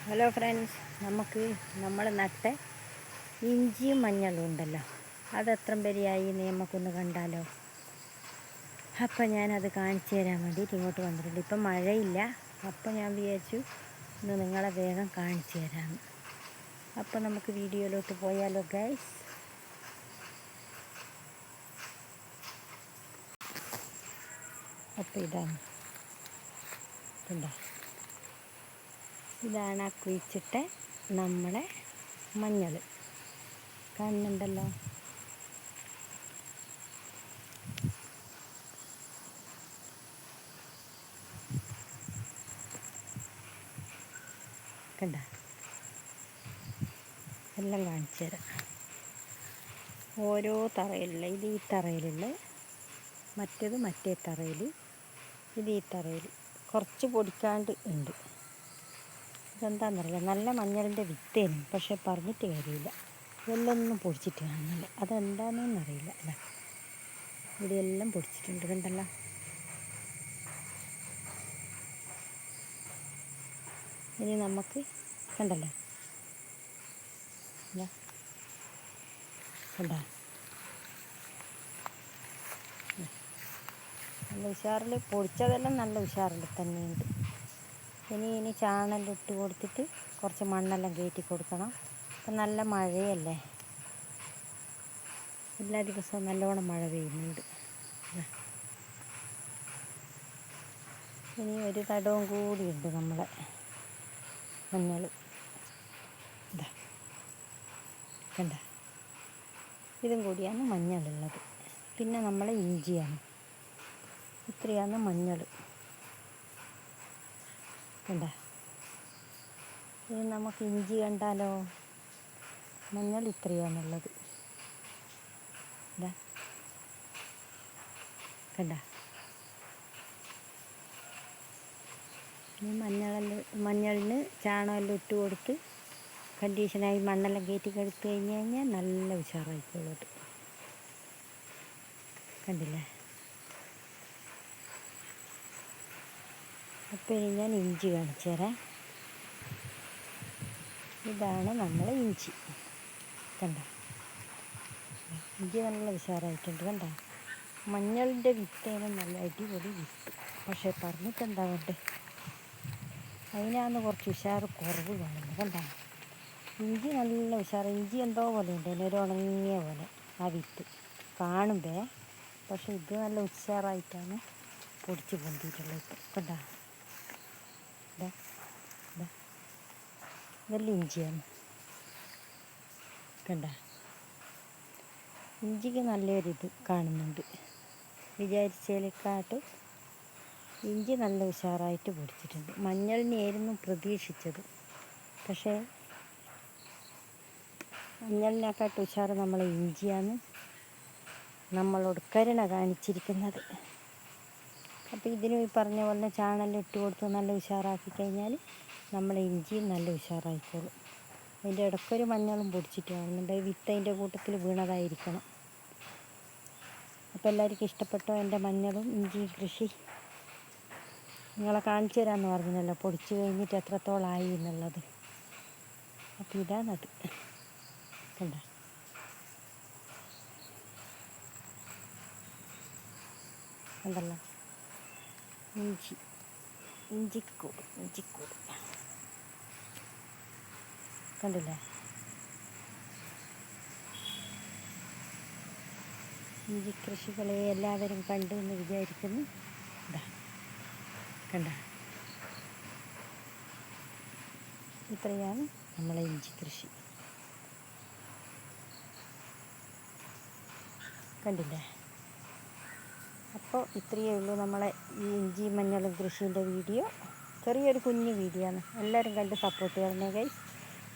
Hello friends, നമുക്ക് നമ്മൾ നട്ട ഇഞ്ചിയും മഞ്ഞളും ഉണ്ടല്ലോ, അതെത്ര വരെയായി എന്ന് നമുക്കൊന്ന് കണ്ടാലോ. അപ്പം ഞാനത് കാണിച്ചു തരാൻ വേണ്ടിയിട്ട് ഇങ്ങോട്ട് വന്നിട്ടുണ്ട്. ഇപ്പം മഴയില്ല, അപ്പം ഞാൻ വിചാരിച്ചു ഇന്ന് നിങ്ങളെ വേഗം കാണിച്ചു തരാമെന്ന്. അപ്പം നമുക്ക് വീഡിയോയിലോട്ട് പോയാലോ ഗൈസ്. അപ്പം ഇതാണ് ആ കുഴിച്ചിട്ട നമ്മളെ മഞ്ഞൾ. കാണുന്നുണ്ടല്ലോ. കണ്ട, എല്ലാം കാണിച്ചു തരാം. ഓരോ തറയിലുള്ള ഇത് ഈ തറയിലുള്ള, മറ്റേത് മറ്റേ തറയിൽ, ഇത് ഈ തറയിൽ കുറച്ച് പൊടിക്കാണ്ട് ഉണ്ട്. ഇതെന്താണെന്നറിയില്ല, നല്ല മഞ്ഞളിൻ്റെ വിത്തേനും, പക്ഷെ പറഞ്ഞിട്ട് കാര്യമില്ല, ഇതെല്ലാം പൊടിച്ചിട്ട് കാണുന്നില്ല. അതെന്താണെന്നറിയില്ല. അല്ല, ഇവിടെയെല്ലാം പൊടിച്ചിട്ടുണ്ട്, കണ്ടല്ലോ. ഇനി നമുക്ക് കണ്ടല്ലോ, കണ്ട നല്ല ഉഷാറിൽ പൊടിച്ചതെല്ലാം നല്ല ഉഷാറിൽ തന്നെയുണ്ട്. ഇനി ചാണെല്ലാം ഇട്ട് കൊടുത്തിട്ട് കുറച്ച് മണ്ണെല്ലാം കയറ്റി കൊടുക്കണം. ഇപ്പം നല്ല മഴയല്ലേ, എല്ലാ ദിവസവും നല്ലോണം മഴ പെയ്യുന്നുണ്ട്. ഇനി ഒരു തടവും കൂടിയുണ്ട് നമ്മളെ മഞ്ഞൾ. കണ്ട, ഇതും കൂടിയാണ് മഞ്ഞളുള്ളത്. പിന്നെ നമ്മളെ ഇഞ്ചിയാണ്. ഇത്രയാണ് മഞ്ഞൾ. കണ്ട, ഇനി നമുക്ക് ഇഞ്ചി കണ്ടാലോ. മഞ്ഞൾ ഇത്രയാണുള്ളത്. കണ്ട, ഈ മഞ്ഞളിന് ചാണമെല്ലാം ഇട്ട് കൊടുത്ത് കണ്ടീഷനായി മണ്ണെല്ലാം കയറ്റി കെടുത്ത് കഴിഞ്ഞാൽ നല്ല ഉഷാറായിക്കോളും. കണ്ടില്ലേ. അപ്പോൾ ഇനി ഞാൻ ഇഞ്ചി കാണിച്ചു തരാം. ഇതാണ് നമ്മളെ ഇഞ്ചി. കണ്ട, ഇഞ്ചി നല്ല ഉഷാറായിട്ടുണ്ട്. കണ്ട, മഞ്ഞളിൻ്റെ വിത്തേനും നല്ല അടിപൊളി വിത്ത്, പക്ഷേ പറഞ്ഞിട്ട് എന്താ വേണ്ടേ, അതിനാന്ന് കുറച്ച് ഉഷാറ് കുറവ് കാണുന്നത്. കണ്ട, ഇഞ്ചി നല്ല ഉഷാറ്. ഇഞ്ചി എന്തോ പോലെ ഉണ്ട്, ഒരു ഉണങ്ങിയ പോലെ ആ വിത്ത് കാണുമ്പേ. പക്ഷെ ഇത് നല്ല ഉഷാറായിട്ടാണ് പൊടിച്ച് പൊന്തിയിട്ടുള്ളത്. ഇപ്പം കണ്ട, ഇതെല്ലാം ഇഞ്ചിയാണ്. കണ്ട, ഇഞ്ചിക്ക് നല്ലൊരിത് കാണുന്നുണ്ട്. വിചാരിച്ചതിനെക്കാട്ട് ഇഞ്ചി നല്ല ഉഷാറായിട്ട് പൊടിച്ചിട്ടുണ്ട്. മഞ്ഞളിനെയായിരുന്നു പ്രതീക്ഷിച്ചത്, പക്ഷേ മഞ്ഞളിനെക്കാട്ട് ഉഷാറ് നമ്മളെ ഇഞ്ചിയാണ് നമ്മളോട് കരുണ കാണിച്ചിരിക്കുന്നത്. അപ്പോൾ ഇതിന് ഈ പറഞ്ഞ പോലെ ചാണെല്ലാം ഇട്ട് കൊടുത്ത് നല്ല ഉഷാറാക്കി കഴിഞ്ഞാൽ നമ്മളെ ഇഞ്ചിയും നല്ല ഉഷാറായിക്കോളും. അതിൻ്റെ ഇടയ്ക്കൊരു മഞ്ഞളും പൊടിച്ചിട്ട് കാണുന്നുണ്ട്, വിത്ത് അതിൻ്റെ കൂട്ടത്തിൽ വീണതായിരിക്കണം. അപ്പോൾ എല്ലാവർക്കും ഇഷ്ടപ്പെട്ടോ എൻ്റെ മഞ്ഞളും ഇഞ്ചിയും കൃഷി? നിങ്ങളെ കാണിച്ചു തരാമെന്ന് പറഞ്ഞല്ലോ, പൊടിച്ച് കഴിഞ്ഞിട്ട് എത്രത്തോളമായി എന്നുള്ളത്. അപ്പോൾ ഇതാണത്. കണ്ട, കണ്ടല്ലോ, ഇഞ്ചിക്കൂട് കണ്ടില്ലേ. ഇഞ്ചി കൃഷികളെ എല്ലാവരും കണ്ടു എന്ന് വിചാരിക്കുന്നു. കണ്ട, ഇത്രയാണ് നമ്മളെ ഇഞ്ചി കൃഷി. കണ്ടില്ലേ. അപ്പോൾ ഇത്രയേ ഉള്ളൂ നമ്മളെ ഈ ഇഞ്ചി മഞ്ഞളും കൃഷീൻ്റെ വീഡിയോ. ചെറിയൊരു കുഞ്ഞു വീഡിയോ ആണ്. എല്ലാവരും കണ്ട് സപ്പോർട്ട് ചെയ്യണേ ഗൈസ്.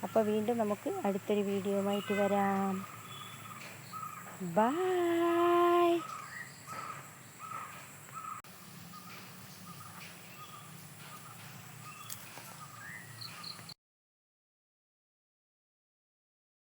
അപ്പോൾ വീണ്ടും നമുക്ക് അടുത്തൊരു വീഡിയോയുമായിട്ട് വരാം. ബൈ.